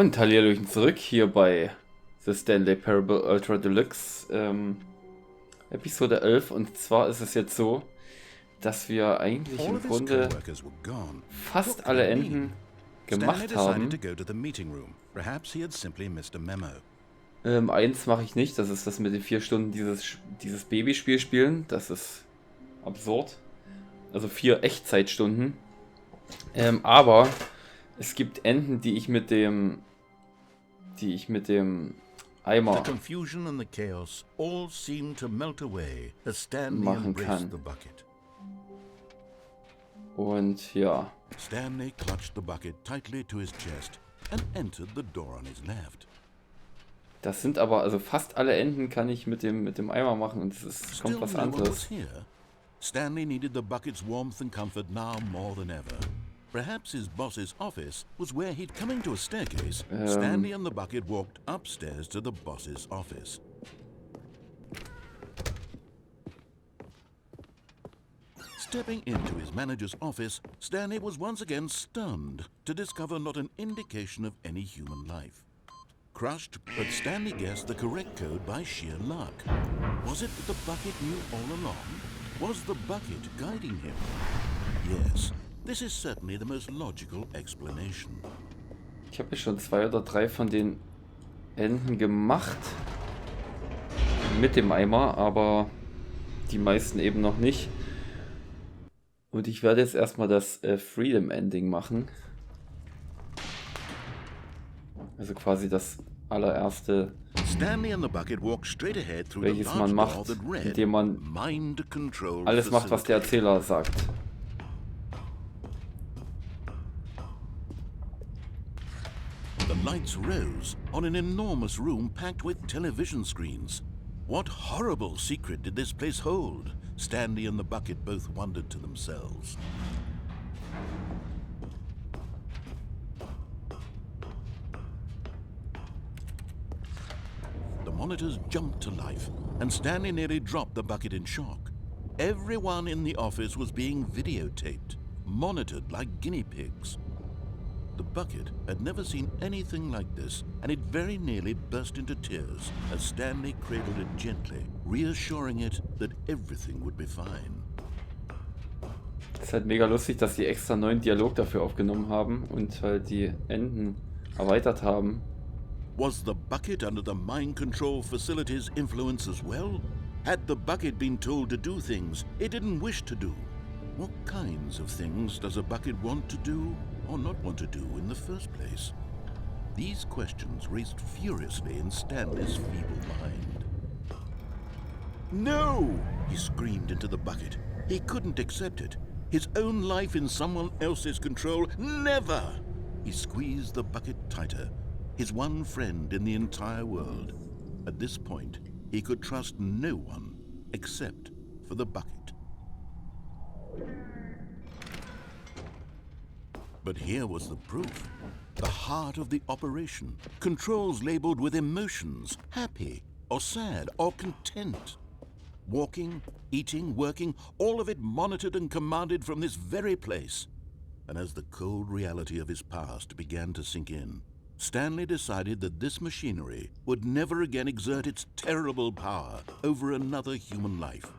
Und Hallihallöchen zurück hier bei The Stanley Parable Ultra Deluxe, Episode 11. Und zwar ist es jetzt so, dass wir eigentlich im Grunde fast alle Enden gemacht haben. Eins mache ich nicht, das ist das mit den 4 Stunden dieses Babyspiel spielen. Das ist absurd. Also 4 Echtzeitstunden. Aber es gibt Enden, die ich mit dem Eimer machen kann. Und ja. Stanley clutched the bucket tightly to his chest and entered the door on his left. Das sind aber, also fast alle Enden kann ich mit dem Eimer machen und es ist kommt was anderes. Stanley needed the bucket's warmth and comfort now more than ever. Perhaps his boss's office was where he'd coming to a staircase. Stanley and the bucket walked upstairs to the boss's office. Stepping into his manager's office, Stanley was once again stunned to discover not an indication of any human life. Crushed, but Stanley guessed the correct code by sheer luck. Was it that the bucket knew all along? Was the bucket guiding him? Yes, this is certainly the most logical explanation. Ich habe schon 2 oder 3 von den Enden gemacht mit dem Eimer, aber die meisten eben noch nicht. Und ich werde jetzt erstmal das Freedom Ending machen. Also quasi das allererste, welches man macht, indem man alles macht, was der Erzähler sagt. The lights rose on an enormous room packed with television screens. What horrible secret did this place hold? Stanley and the bucket both wondered to themselves. The monitors jumped to life, and Stanley nearly dropped the bucket in shock. Everyone in the office was being videotaped, monitored like guinea pigs. The bucket had never seen anything like this, and it very nearly burst into tears as Stanley cradled it gently, reassuring it that everything would be fine. Es ist halt mega lustig, dass sie extra neuen Dialog dafür aufgenommen haben und halt die Enden erweitert haben. Was the bucket under the mind control facility's influence as well? Had the bucket been told to do things it didn't wish to do? What kinds of things does a bucket want to do or not want to do in the first place? These questions raced furiously in Stanley's feeble mind. No! He screamed into the bucket. He couldn't accept it. His own life in someone else's control, never! He squeezed the bucket tighter, his one friend in the entire world. At this point, he could trust no one except for the bucket. But here was the proof. The heart of the operation. Controls labeled with emotions, happy or sad or content. Walking, eating, working, all of it monitored and commanded from this very place. And as the cold reality of his past began to sink in, Stanley decided that this machinery would never again exert its terrible power over another human life.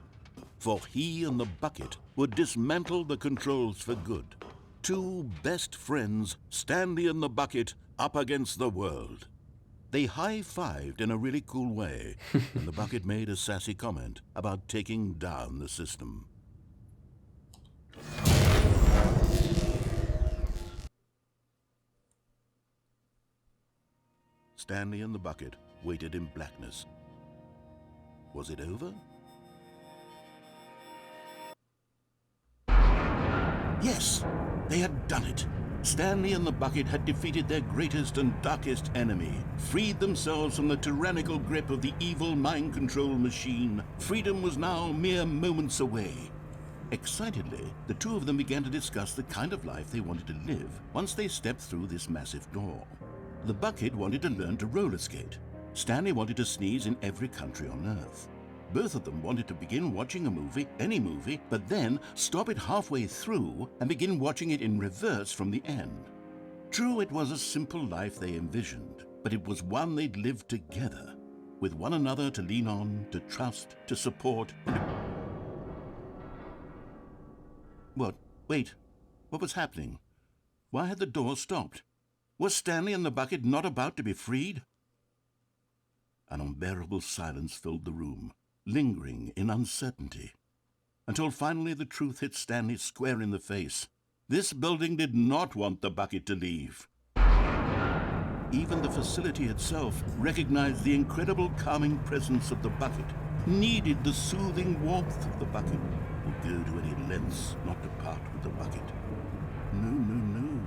For he and the bucket would dismantle the controls for good. 2 best friends, Stanley and the bucket, up against the world. They high-fived in a really cool way, and the bucket made a sassy comment about taking down the system. Stanley and the bucket waited in blackness. Was it over? Yes, they had done it. Stanley and the bucket had defeated their greatest and darkest enemy, freed themselves from the tyrannical grip of the evil mind control machine. Freedom was now mere moments away. Excitedly, the 2 of them began to discuss the kind of life they wanted to live once they stepped through this massive door. The bucket wanted to learn to roller skate. Stanley wanted to sneeze in every country on Earth. Both of them wanted to begin watching a movie, any movie, but then stop it halfway through and begin watching it in reverse from the end. True, it was a simple life they envisioned, but it was one they'd lived together, with one another to lean on, to trust, to support. What? Wait. What was happening? Why had the door stopped? Was Stanley and the bucket not about to be freed? An unbearable silence filled the room, lingering in uncertainty, until finally the truth hit Stanley square in the face. This building did not want the bucket to leave. Even the facility itself recognized the incredible calming presence of the bucket, needed the soothing warmth of the bucket, would go to any lengths not to part with the bucket. No.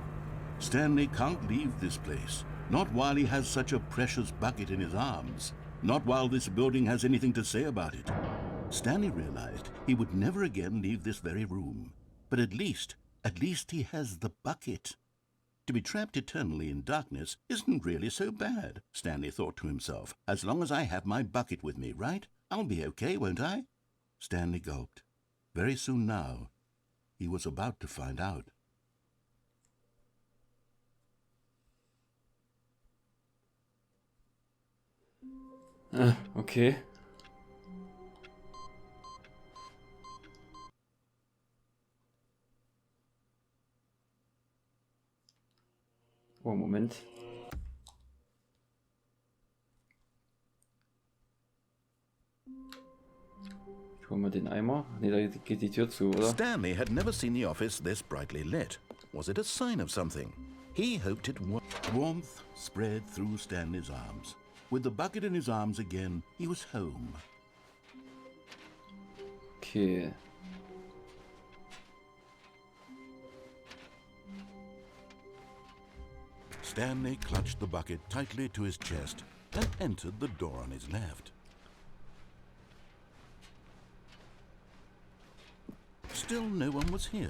Stanley can't leave this place, not while he has such a precious bucket in his arms, not while this building has anything to say about it. Stanley realized he would never again leave this very room, but at least he has the bucket. To be trapped eternally in darkness isn't really so bad, Stanley thought to himself. As long as I have my bucket with me, right? I'll be okay, won't I? Stanley gulped. Very soon now, he was about to find out. Okay. Oh, Moment. Ich hol mal den Eimer. Ne, da geht die Tür zu, oder? Stanley had never seen the office this brightly lit. Was it a sign of something? He hoped it was. Warmth spread through Stanley's arms. With the bucket in his arms again, he was home. Okay. Stanley clutched the bucket tightly to his chest and entered the door on his left. Still no one was here.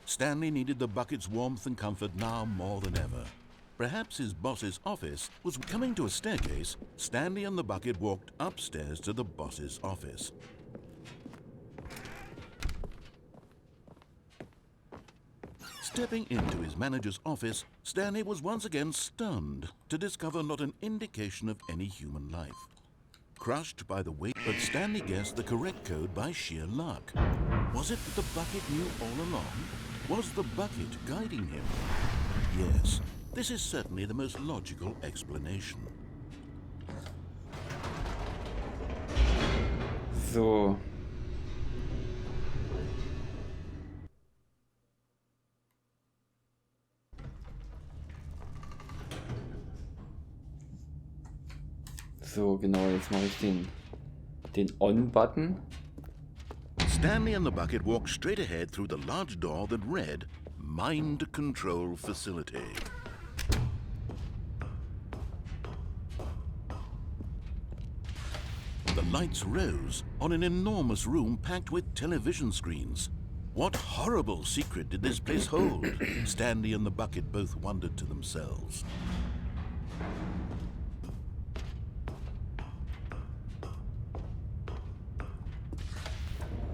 Stanley needed the bucket's warmth and comfort now more than ever. Perhaps his boss's office was coming to a staircase. Stanley and the bucket walked upstairs to the boss's office. Stepping into his manager's office, Stanley was once again stunned to discover not an indication of any human life. Crushed by the weight, but Stanley guessed the correct code by sheer luck. Was it that the bucket knew all along? Was the bucket guiding him? Yes, this is certainly the most logical explanation. So. So, genau, jetzt mache ich den On-Button. Stanley and the bucket walked straight ahead through the large door that read, Mind Control Facility. The lights rose on an enormous room packed with television screens. What horrible secret did this place hold? Stanley and the bucket both wondered to themselves.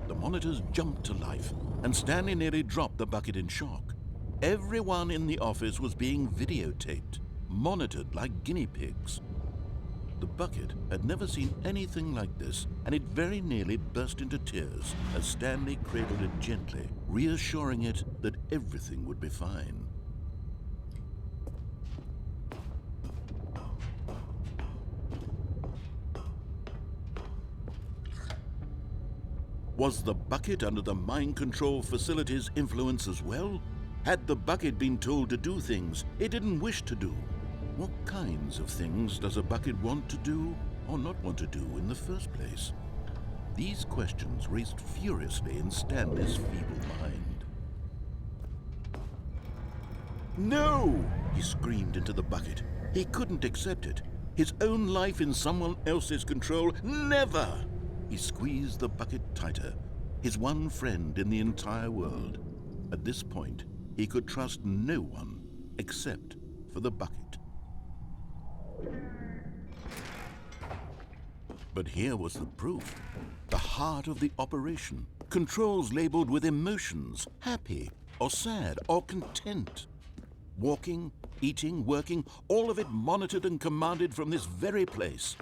The monitors jumped to life, and Stanley nearly dropped the bucket in shock. Everyone in the office was being videotaped, monitored like guinea pigs. The bucket had never seen anything like this, and it very nearly burst into tears as Stanley cradled it gently, reassuring it that everything would be fine. Was the bucket under the mind control facility's influence as well? Had the bucket been told to do things it didn't wish to do? What kinds of things does a bucket want to do or not want to do in the first place? These questions raced furiously in Stanley's feeble mind. No! He screamed into the bucket. He couldn't accept it. His own life in someone else's control, never! He squeezed the bucket tighter, his one friend in the entire world. At this point, he could trust no one except for the bucket. But here was the proof. The heart of the operation. Controls labeled with emotions, happy or sad or content. Walking, eating, working, all of it monitored and commanded from this very place.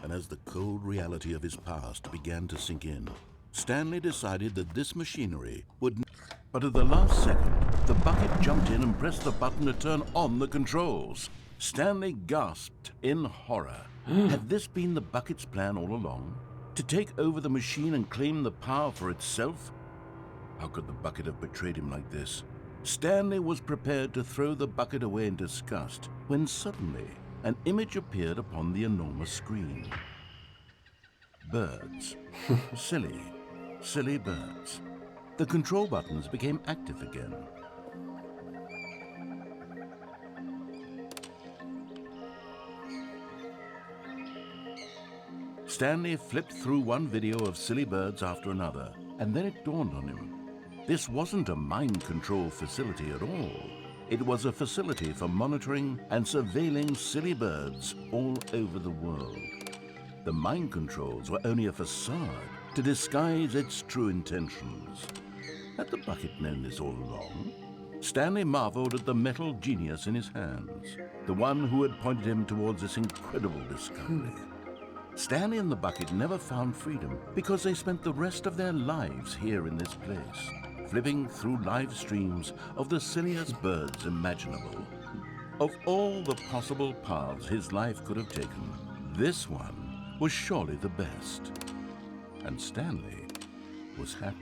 And as the cold reality of his past began to sink in, Stanley decided that this machinery would... But at the last second, the bucket jumped in and pressed the button to turn on the controls. Stanley gasped in horror. Had this been the bucket's plan all along? To take over the machine and claim the power for itself? How could the bucket have betrayed him like this? Stanley was prepared to throw the bucket away in disgust when suddenly an image appeared upon the enormous screen. Birds. Silly, silly birds. The control buttons became active again. Stanley flipped through one video of silly birds after another, and then it dawned on him. This wasn't a mind control facility at all. It was a facility for monitoring and surveilling silly birds all over the world. The mind controls were only a facade to disguise its true intentions. Had the bucket known this all along? Stanley marveled at the metal genius in his hands, the one who had pointed him towards this incredible discovery. Stanley and the bucket never found freedom because they spent the rest of their lives here in this place, flipping through live streams of the silliest birds imaginable. Of all the possible paths his life could have taken, this one was surely the best. And Stanley was happy.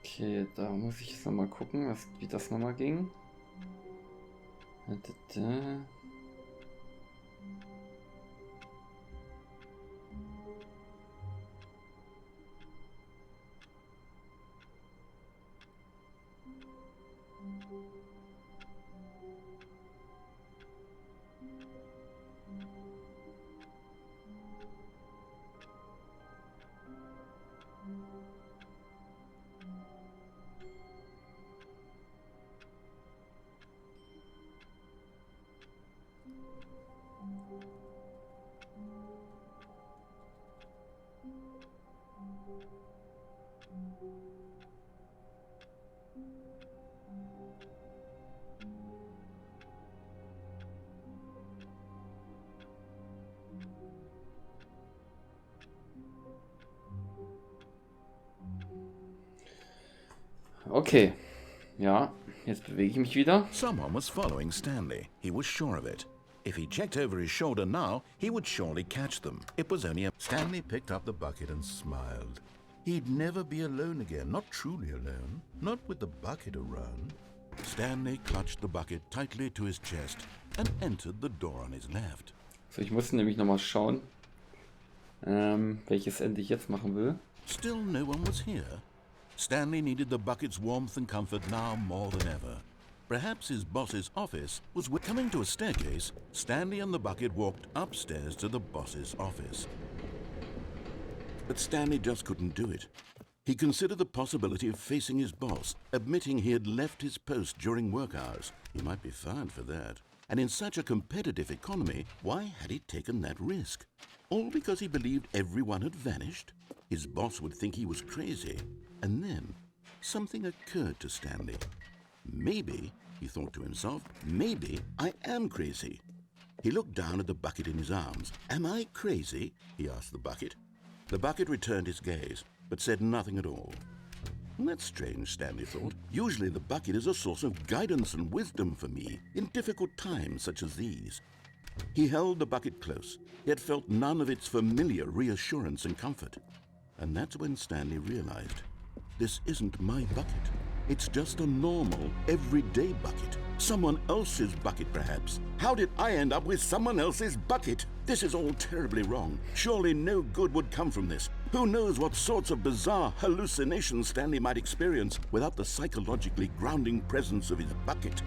Okay, da muss ich jetzt nochmal gucken, wie das nochmal ging. Okay, ja, jetzt bewege ich mich wieder. Someone was following Stanley. He was sure of it. If he checked over his shoulder now, he would surely catch them. It was only a... Stanley picked up the bucket and smiled. He'd never be alone again, not truly alone, not with the bucket around. Stanley clutched the bucket tightly to his chest and entered the door on his left. So, ich musste nämlich nochmal schauen, welches Ende ich jetzt machen will. Still no one was here. Stanley needed the bucket's warmth and comfort now more than ever. Perhaps his boss's office was... Coming to a staircase, Stanley and the bucket walked upstairs to the boss's office. But Stanley just couldn't do it. He considered the possibility of facing his boss, admitting he had left his post during work hours. He might be fired for that. And in such a competitive economy, why had he taken that risk? All because he believed everyone had vanished? His boss would think he was crazy. And then, something occurred to Stanley. Maybe, he thought to himself, maybe I am crazy. He looked down at the bucket in his arms. Am I crazy? He asked the bucket. The bucket returned his gaze, but said nothing at all. That's strange, Stanley thought. Usually the bucket is a source of guidance and wisdom for me in difficult times such as these. He held the bucket close, yet felt none of its familiar reassurance and comfort. And that's when Stanley realized, this isn't my bucket. It's just a normal, everyday bucket. Someone else's bucket, perhaps. How did I end up with someone else's bucket? This is all terribly wrong. Surely no good would come from this. Who knows what sorts of bizarre hallucinations Stanley might experience without the psychologically grounding presence of his bucket.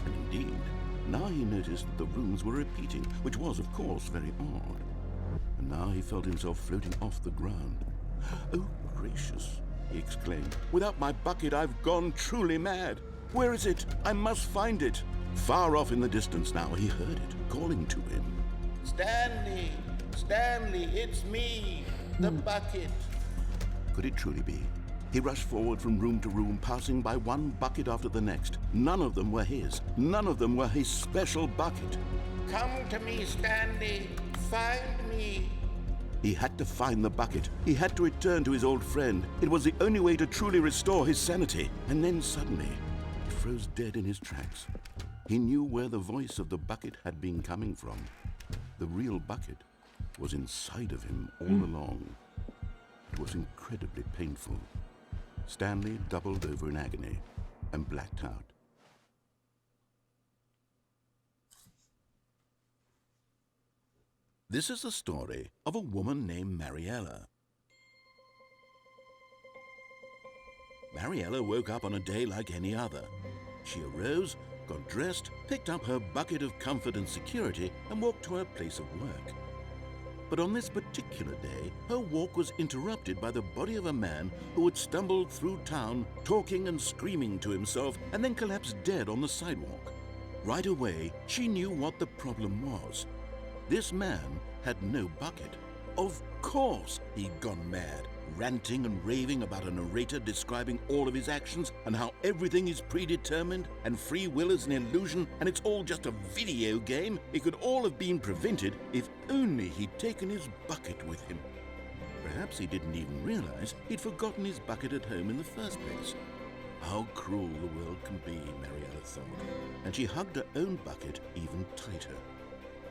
And indeed, now he noticed that the rooms were repeating, which was, of course, very odd. and now he felt himself floating off the ground. "Oh, gracious," he exclaimed. "Without my bucket, I've gone truly mad. Where is it? I must find it." Far off in the distance now, he heard it, calling to him. "Stanley! Stanley, it's me, the bucket." Could it truly be? He rushed forward from room to room, passing by one bucket after the next. None of them were his. None of them were his special bucket. "Come to me, Stanley. Find me." He had to find the bucket. He had to return to his old friend. It was the only way to truly restore his sanity. And then suddenly, he froze dead in his tracks. He knew where the voice of the bucket had been coming from. The real bucket was inside of him all along. It was incredibly painful. Stanley doubled over in agony and blacked out. This is the story of a woman named Mariella. Mariella woke up on a day like any other. She arose, got dressed, picked up her bucket of comfort and security, and walked to her place of work. But on this particular day, her walk was interrupted by the body of a man who had stumbled through town, talking and screaming to himself, and then collapsed dead on the sidewalk. Right away, she knew what the problem was. This man had no bucket. Of course he'd gone mad, ranting and raving about a narrator describing all of his actions and how everything is predetermined and free will is an illusion and it's all just a video game. It could all have been prevented if only he'd taken his bucket with him. Perhaps he didn't even realize he'd forgotten his bucket at home in the first place. How cruel the world can be, Mariella thought, and she hugged her own bucket even tighter.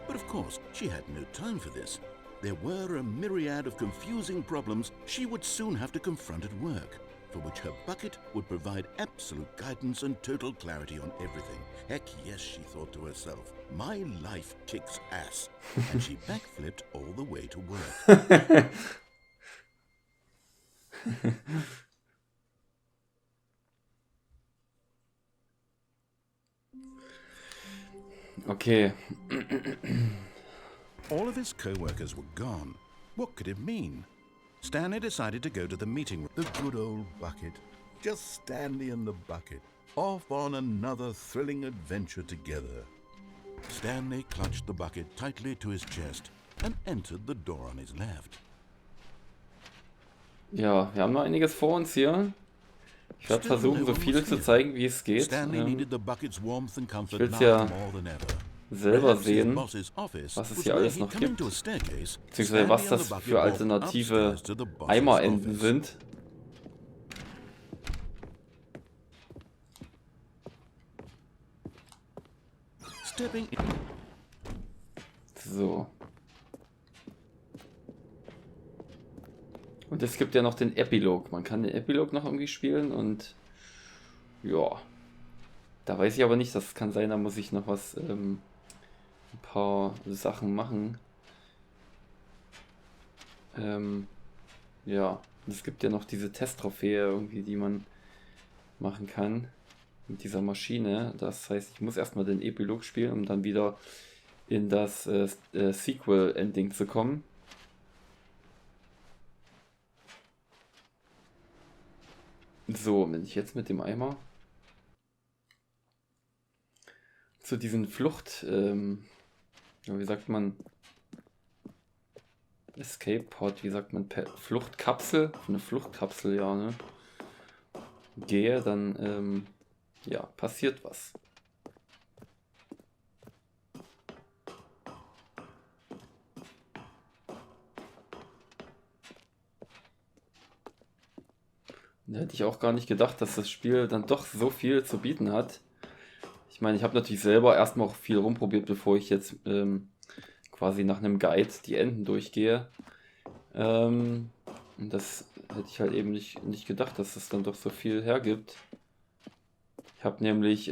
But of course, she had no time for this. There were a myriad of confusing problems she would soon have to confront at work, for which her bucket would provide absolute guidance and total clarity on everything. Heck yes, she thought to herself, my life kicks ass. And she backflipped all the way to work. Okay. All of his co-workers were gone. What could it mean? Stanley decided to go to the meeting room. The good old bucket. Just Stanley and the bucket. Off on another thrilling adventure together. Stanley clutched the bucket tightly to his chest and entered the door on his left. Ja, wir haben noch einiges vor uns hier. Ich werde versuchen, so viel zu zeigen, wie es geht. Ich will es ja selber sehen, was es hier alles noch gibt, beziehungsweise was das für alternative Eimerenden sind. So. Und es gibt ja noch den Epilog. Man kann den Epilog noch irgendwie spielen und ja. Da weiß ich aber nicht, das kann sein, da muss ich noch was, ein paar Sachen machen. Ja, und es gibt ja noch diese Testtrophäe irgendwie, die man machen kann mit dieser Maschine. Das heißt, ich muss erstmal den Epilog spielen, um dann wieder in das Sequel-Ending zu kommen. So, wenn ich jetzt mit dem Eimer zu diesen Flucht, wie sagt man, Escape Pod, wie sagt man, Fluchtkapsel, eine Fluchtkapsel, ja, ne, gehe, dann, ja, passiert was. Da hätte ich auch gar nicht gedacht, dass das Spiel dann doch so viel zu bieten hat. Ich meine, ich habe natürlich selber erstmal auch viel rumprobiert, bevor ich jetzt quasi nach einem Guide die Enden durchgehe. Und das hätte ich halt eben nicht gedacht, dass es dann doch so viel hergibt. Ich habe nämlich,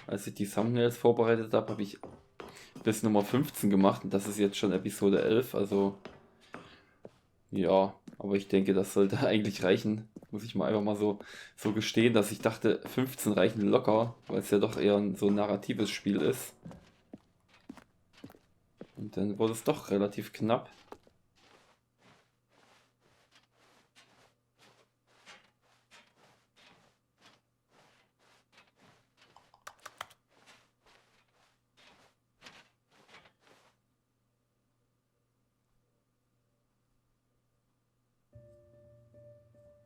als ich die Thumbnails vorbereitet habe, habe ich bis Nummer 15 gemacht und das ist jetzt schon Episode 11, also ja, aber ich denke, das sollte eigentlich reichen. Muss ich mal einfach mal so gestehen, dass ich dachte, 15 reichen locker, weil es ja doch eher so ein narratives Spiel ist. Und dann wurde es doch relativ knapp.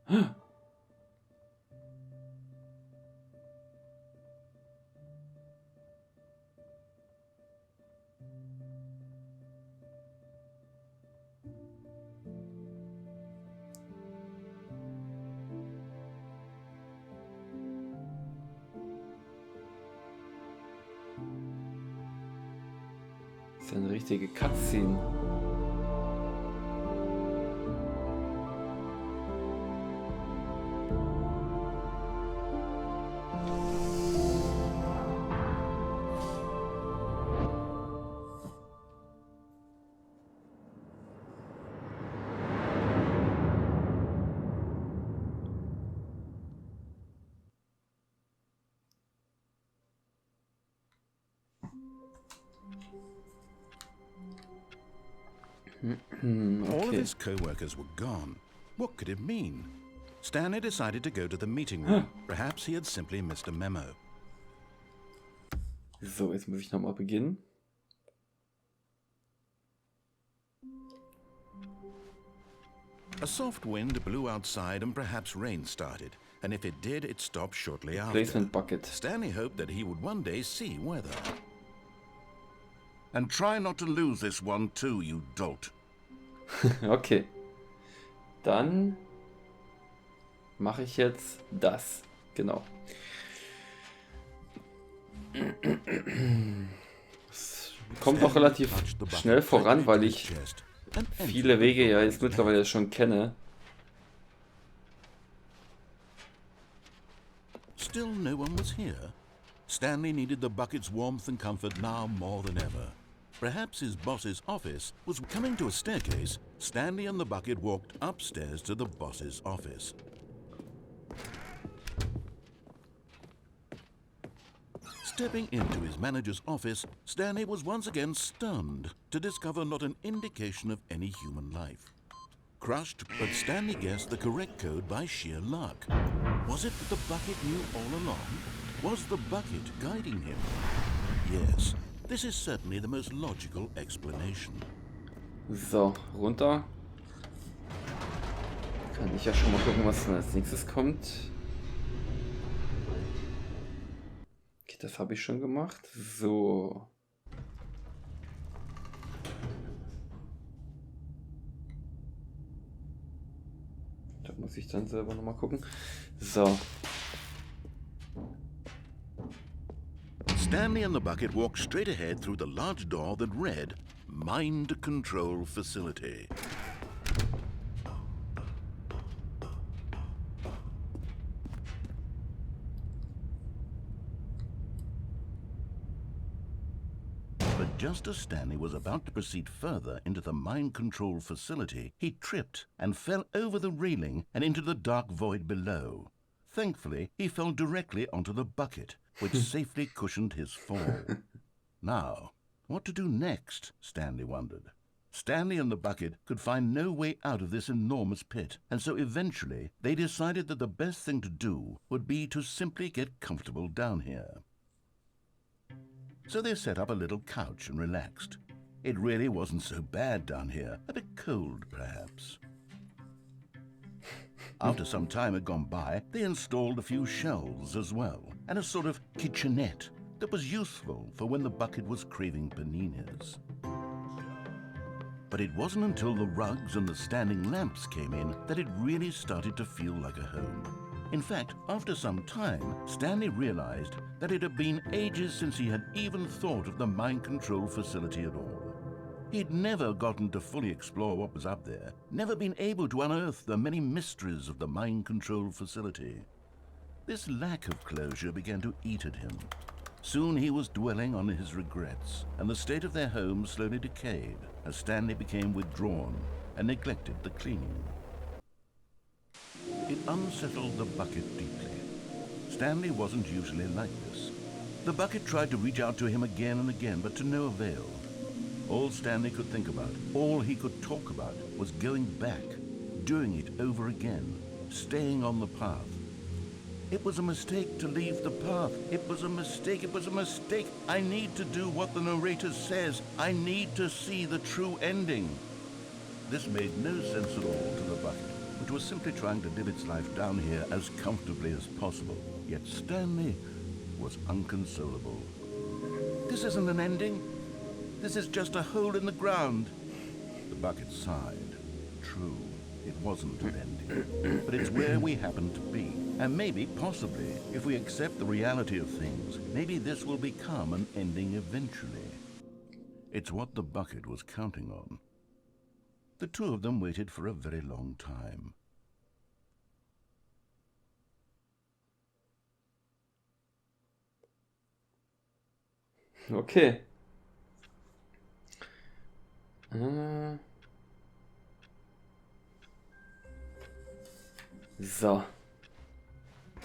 Das ist eine richtige Cutscene. All of his co-workers were gone. What could it mean? Stanley decided to go to the meeting room. Perhaps he had simply missed a memo. So, jetzt muss ich nochmal beginnen. A soft wind blew outside and perhaps rain started. And if it did, it stopped shortly after. Placement bucket. Stanley hoped that he would one day see weather. And try not to lose this one too, you dolt. Okay. Dann mache ich jetzt das. Genau. Es kommt auch relativ schnell voran, weil ich viele Wege ja jetzt mittlerweile schon kenne. Still no one was here. Stanley needed the bucket's warmth and comfort now more than ever. Perhaps his boss's office was coming to a staircase. Stanley and the bucket walked upstairs to the boss's office. Stepping into his manager's office, Stanley was once again stunned to discover not an indication of any human life. Crushed, but Stanley guessed the correct code by sheer luck. Was it that the bucket knew all along? Was the bucket guiding him? Yes, this is certainly the most logical explanation. So, runter. Kann ich ja schon mal gucken, was dann als nächstes kommt. Okay, das habe ich schon gemacht. So. Da muss ich dann selber nochmal gucken. So. Stanley and the bucket walked straight ahead through the large door that read, Mind Control Facility. But just as Stanley was about to proceed further into the mind control facility, he tripped and fell over the railing and into the dark void below. Thankfully, he fell directly onto the bucket, which safely cushioned his fall. Now, what to do next, Stanley wondered. Stanley and the bucket could find no way out of this enormous pit, and so eventually they decided that the best thing to do would be to simply get comfortable down here. So they set up a little couch and relaxed. It really wasn't so bad down here, a bit cold perhaps. After some time had gone by, they installed a few shelves as well, and a sort of kitchenette that was useful for when the bucket was craving paninis. But it wasn't until the rugs and the standing lamps came in that it really started to feel like a home. In fact, after some time, Stanley realized that it had been ages since he had even thought of the mind control facility at all. He'd never gotten to fully explore what was up there, never been able to unearth the many mysteries of the mind control facility. This lack of closure began to eat at him. Soon he was dwelling on his regrets, and the state of their home slowly decayed as Stanley became withdrawn and neglected the cleaning. It unsettled the bucket deeply. Stanley wasn't usually like this. The bucket tried to reach out to him again and again, but to no avail. All Stanley could think about, all he could talk about, was going back, doing it over again, staying on the path. It was a mistake to leave the path. It was a mistake. It was a mistake. I need to do what the narrator says. I need to see the true ending. This made no sense at all to the bucket, It was simply trying to live its life down here as comfortably as possible. Yet Stanley was inconsolable. This isn't an ending. This is just a hole in the ground. The bucket sighed. True, it wasn't an ending, but it's where we happen to be. And maybe, possibly, if we accept the reality of things, maybe this will become an ending eventually. It's what the bucket was counting on. The two of them waited for a very long time. Okay. So.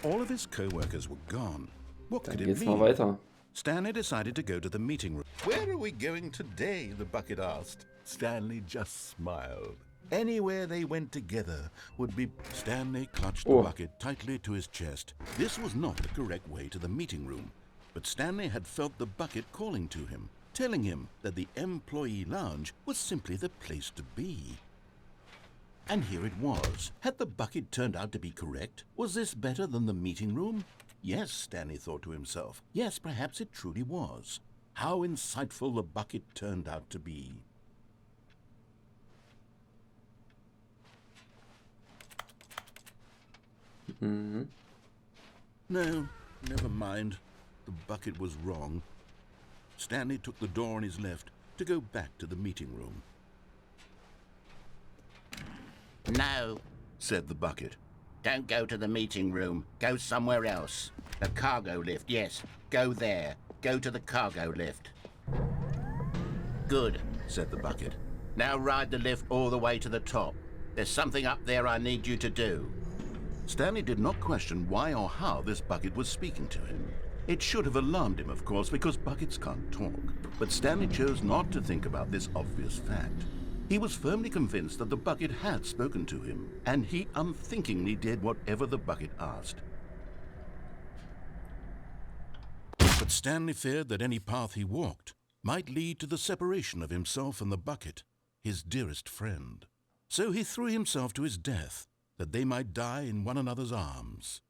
All of his co-workers were gone. What Dann could it geht's mal mean? weiter. Stanley decided to go to the meeting room. Where are we going today? The bucket asked. Stanley just smiled. Anywhere they went together would be... Stanley clutched the bucket tightly to his chest. This was not the correct way to the meeting room, but Stanley had felt the bucket calling to him, telling him that the employee lounge was simply the place to be. And here it was. Had the bucket turned out to be correct? Was this better than the meeting room? Yes, Stanley thought to himself. Yes, perhaps it truly was. How insightful the bucket turned out to be. Mhm. No, never mind. The bucket was wrong. Stanley took the door on his left to go back to the meeting room. No, Said the bucket. don't go to the meeting room. Go somewhere else. The cargo lift, yes. Go there. Go to the cargo lift. Good, Said the bucket. now ride the lift all the way to the top. There's something up there I need you to do. Stanley did not question why or how this bucket was speaking to him. It should have alarmed him, of course, because buckets can't talk. But Stanley chose not to think about this obvious fact. He was firmly convinced that the bucket had spoken to him, and he unthinkingly did whatever the bucket asked. But Stanley feared that any path he walked might lead to the separation of himself and the bucket, his dearest friend. So he threw himself to his death, that they might die in one another's arms.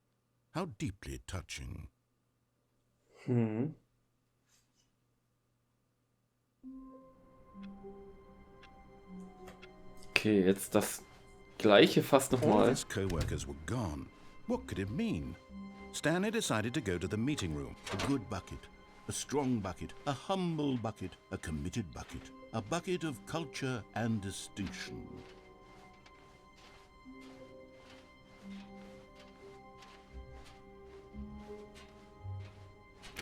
How deeply touching. Mhm. Okay, jetzt das gleiche fast All of nochmal. his co-workers were gone. What could it mean? Stanley decided to go to the meeting room. A good bucket, a strong bucket, a humble bucket, a committed bucket, a bucket of culture and distinction.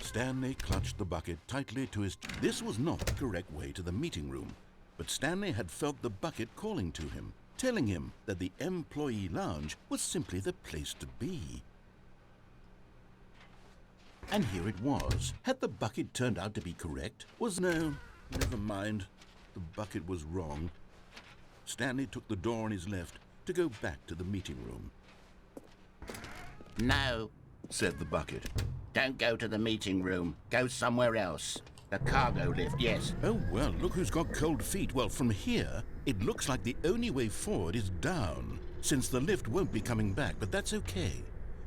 Stanley clutched the bucket tightly to his... This was not the correct way to the meeting room, but Stanley had felt the bucket calling to him, telling him that the employee lounge was simply the place to be. And here it was. Had the bucket turned out to be correct? No, never mind. The bucket was wrong. Stanley took the door on his left to go back to the meeting room. No, Said the bucket. don't go to the meeting room. Go somewhere else. The cargo lift, yes. Oh, well, look who's got cold feet. Well, from here, it looks like the only way forward is down, since the lift won't be coming back, but that's okay.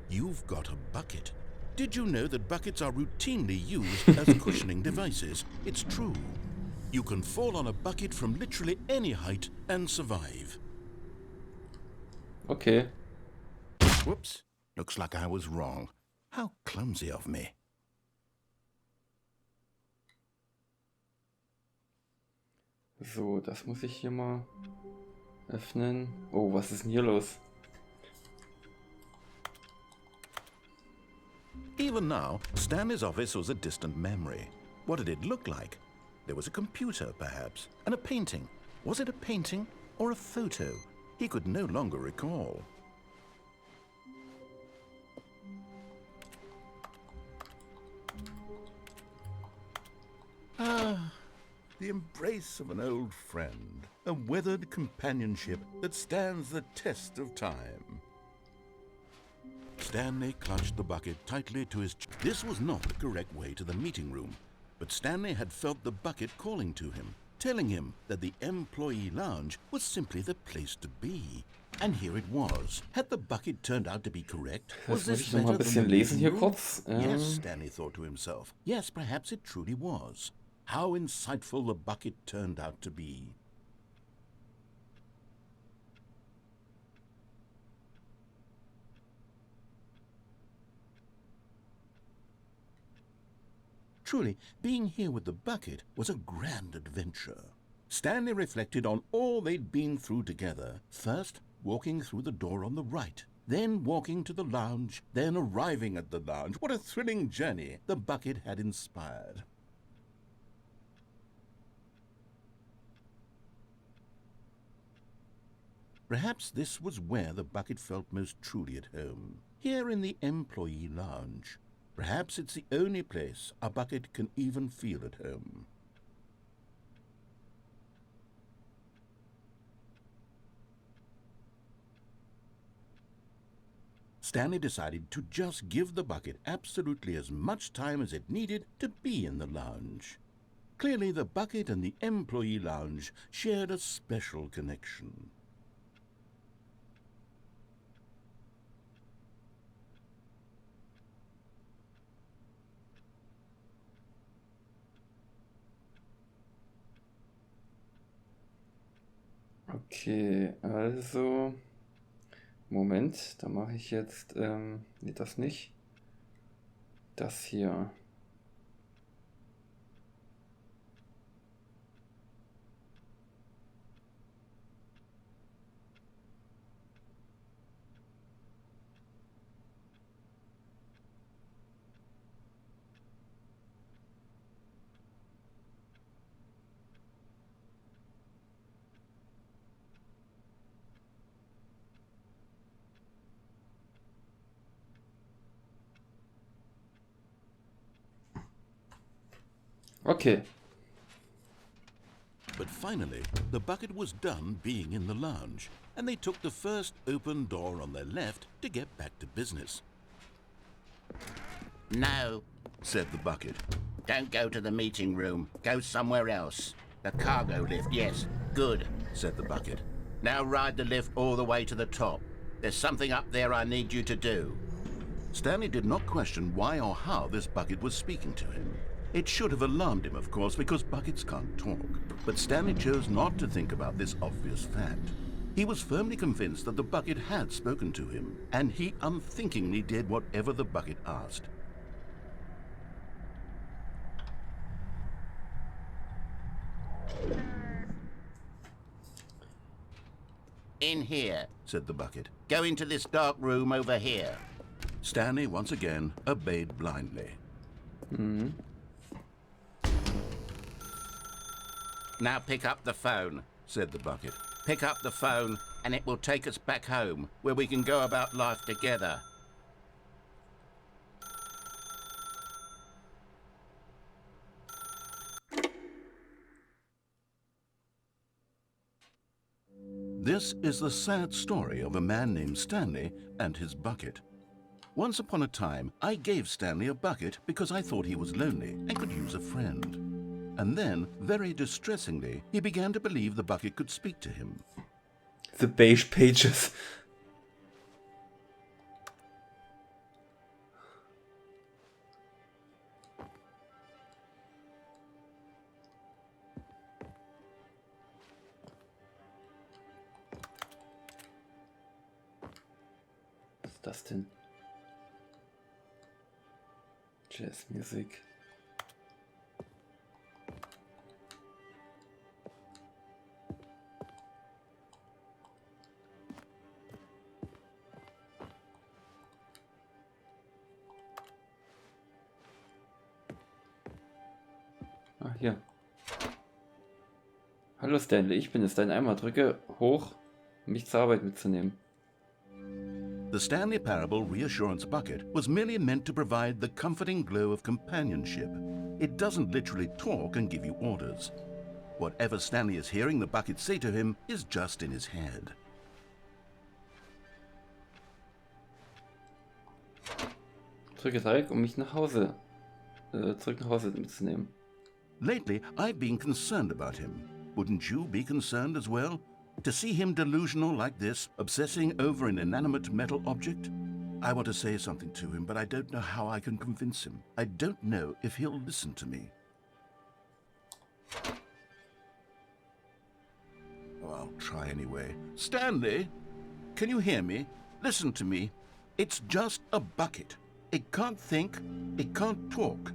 You've got a bucket. Did you know that buckets are routinely used as cushioning devices? It's true. You can fall on a bucket from literally any height and survive. Okay. Whoops. Looks like I was wrong. How clumsy of me. So, das muss ich hier mal öffnen. Oh, was ist denn hier los? Even now, Stanley's office was a distant memory. What did it look like? There was a computer, perhaps, and a painting. Was it a painting or a photo? He could no longer recall. Ah, the embrace of an old friend, a weathered companionship that stands the test of time. Stanley clutched the bucket tightly to his chest. This was not the correct way to the meeting room, but Stanley had felt the bucket calling to him, telling him that the employee lounge was simply the place to be. And here it was. Had the bucket turned out to be correct? Was Das muss this ich noch mal ein better than bisschen the lesen hier meeting room? kurz. Yes, Stanley thought to himself. Yes, perhaps it truly was. How insightful the bucket turned out to be. Truly, being here with the bucket was a grand adventure. Stanley reflected on all they'd been through together. First, walking through the door on the right, then walking to the lounge, then arriving at the lounge. What a thrilling journey the bucket had inspired. Perhaps this was where the bucket felt most truly at home, here in the employee lounge. Perhaps it's the only place a bucket can even feel at home. Stanley decided to just give the bucket absolutely as much time as it needed to be in the lounge. Clearly, the bucket and the employee lounge shared a special connection. Okay, also... Moment, da mache ich jetzt... nee, das nicht. Das hier. Okay. But finally, the bucket was done being in the lounge, and they took the first open door on their left to get back to business. No, Said the bucket. don't go to the meeting room. Go somewhere else. The cargo lift, yes. Good. Said the bucket. Now ride the lift all the way to the top. There's something up there I need you to do. Stanley did not question why or how this bucket was speaking to him. It should have alarmed him, of course, because buckets can't talk. But Stanley chose not to think about this obvious fact. He was firmly convinced that the bucket had spoken to him, and he unthinkingly did whatever the bucket asked. In here. Said the bucket. Go into this dark room over here. Stanley once again obeyed blindly. Now pick up the phone. Said the bucket. Pick up the phone and it will take us back home, where we can go about life together. This is the sad story of a man named Stanley and his bucket. Once upon a time, I gave Stanley a bucket because I thought he was lonely and could use a friend. And then, very distressingly, he began to believe the bucket could speak to him. The beige pages. Was ist das denn? Jazzmusik. Ah, hier. Hallo Stanley, ich bin es. Dein Eimer. Drücke hoch, um mich zur Arbeit mitzunehmen. The Stanley Parable Reassurance Bucket was merely meant to provide the comforting glow of companionship. It doesn't literally talk and give you orders. Whatever Stanley is hearing the bucket say to him is just in his head. Drücke Dreieck, um mich zurück nach Hause mitzunehmen. Lately, I've been concerned about him. Wouldn't you be concerned as well? To see him delusional like this, obsessing over an inanimate metal object? I want to say something to him, but I don't know how I can convince him. I don't know if he'll listen to me. Oh, I'll try anyway. Stanley, can you hear me? Listen to me. It's just a bucket. It can't think, it can't talk.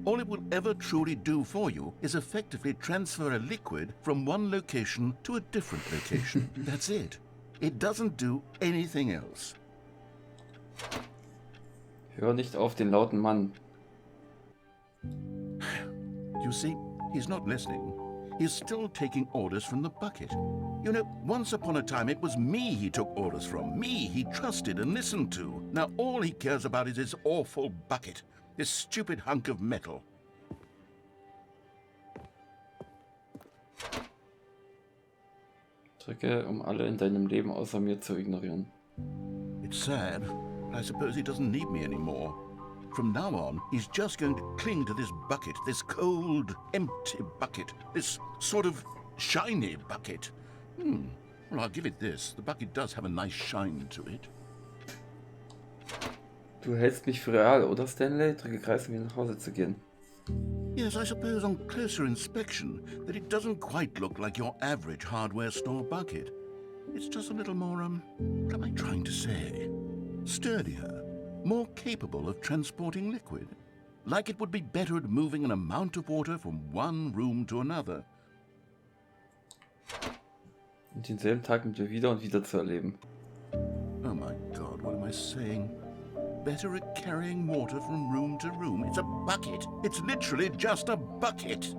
All it will ever truly do for you is effectively transfer a liquid from one location to a different location. That's it. It doesn't do anything else. Hör nicht auf den lauten Mann. You see, he's not listening. He's still taking orders from the bucket. You know, once upon a time it was me he took orders from. Me he trusted and listened to. Now all he cares about is his awful bucket. This stupid hunk of metal. Drücke, alle in deinem Leben außer mir zu ignorieren. It's sad, but I suppose he doesn't need me anymore. From now on, he's just going to cling to this bucket, this cold, empty bucket, this sort of shiny bucket. Well, I'll give it this. The bucket does have a nice shine to it. Du hältst mich für real, oder Stanley? Drücke Kreis, um wieder nach Hause zu gehen. Yes, I suppose on closer inspection that it doesn't quite look like your average hardware store bucket. It's just a little more, what am I trying to say? Sturdier, more capable of transporting liquid. Like it would be better at moving an amount of water from one room to another. Und denselben Tag mit dir wieder und wieder zu erleben. Oh my God, what am I saying? Better at carrying water from room to room. It's a bucket. It's literally just a bucket.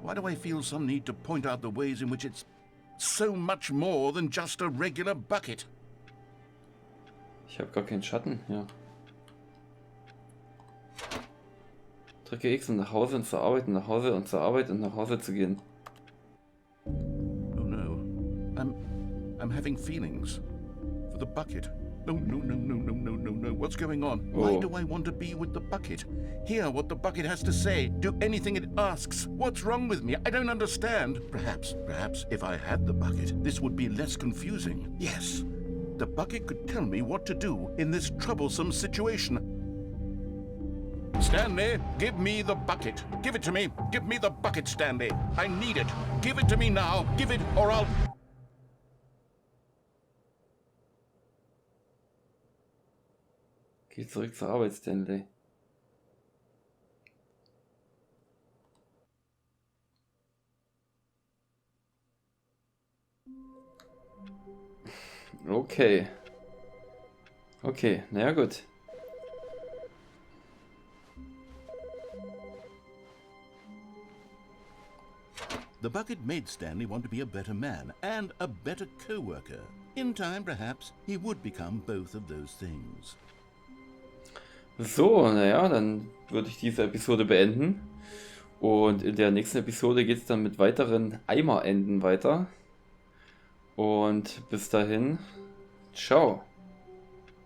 Why do I feel some need to point out the ways in which it's so much more than just a regular bucket? Ich habe gar keinen Schatten, ja. Drücke X, um nach Hause und zur Arbeit und nach Hause und zur Arbeit und nach Hause zu gehen. Oh no. I'm having feelings for the bucket. No. What's going on? Why do I want to be with the bucket? Hear what the bucket has to say. Do anything it asks. What's wrong with me? I don't understand. Perhaps if I had the bucket, this would be less confusing. Yes, the bucket could tell me what to do in this troublesome situation. Stanley, give me the bucket. Give it to me. Give me the bucket, Stanley. I need it. Give it to me now. Give it or I'll... Geh zurück zur Arbeit, Stanley. Okay. Okay, naja gut. The bucket made Stanley want to be a better man and a better co-worker. In time, perhaps, he would become both of those things. So, naja, dann würde ich diese Episode beenden. Und in der nächsten Episode geht es dann mit weiteren Eimerenden weiter. Und bis dahin, ciao.